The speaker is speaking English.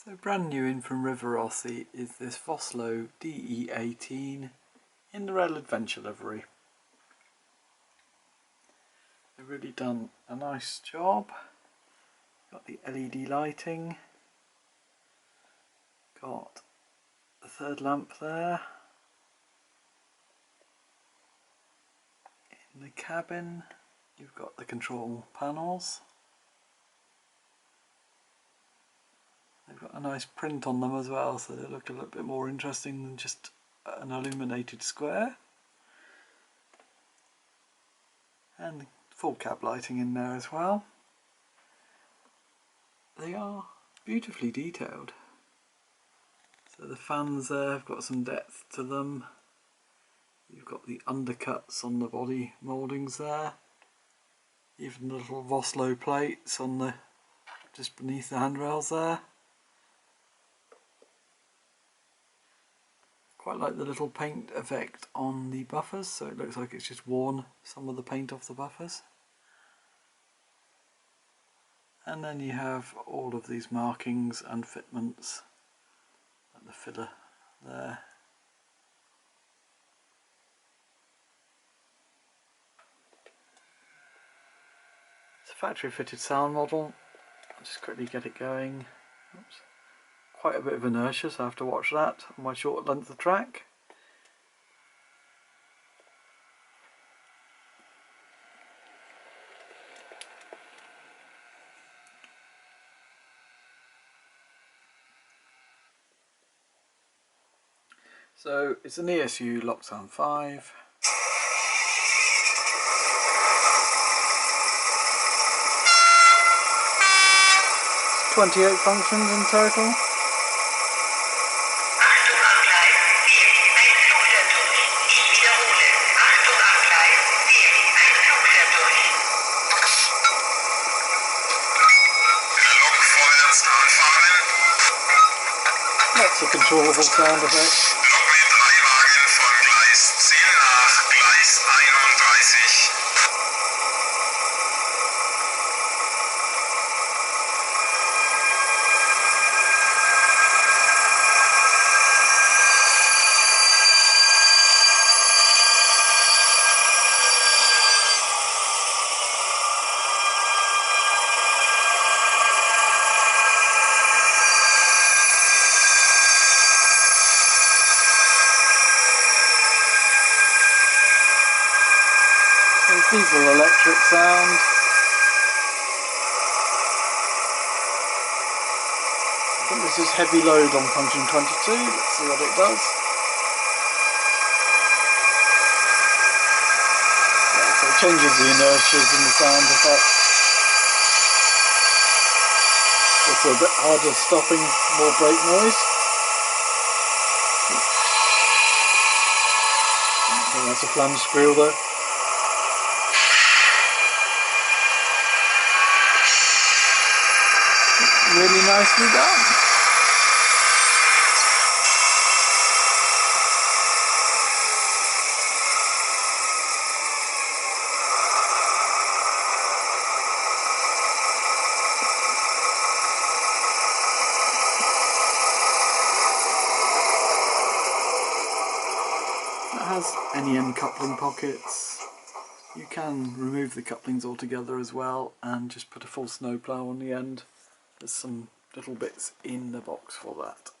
So brand new in from Rivarossi is this Vossloh DE18 in the RailAdventure livery. They've really done a nice job. Got the LED lighting, got the third lamp there. In the cabin you've got the control panels. They've got a nice print on them as well, so they look a little bit more interesting than just an illuminated square. And full cab lighting in there as well. They are beautifully detailed. So the fans there have got some depth to them. You've got the undercuts on the body mouldings there. Even the little Vossloh plates on the just beneath the handrails there. Quite like the little paint effect on the buffers, so it looks like it's just worn some of the paint off the buffers. And then you have all of these markings and fitments at the filler there. It's a factory fitted sound model. I'll just quickly get it going. Oops. Quite a bit of inertia, so I have to watch that on my short length of track. So it's an ESU Lockdown 5. It's 28 functions in total. Lots of controllable sound effects. Diesel electric sound. I think this is heavy load on function 22. Let's see what it does. Yeah, so it changes the inertias and the sound effects. Also a bit harder stopping, more brake noise. I think that's a flange screw though. Really nicely done. It has NEM coupling pockets. You can remove the couplings altogether as well and just put a full snowplow on the end. There's some little bits in the box for that.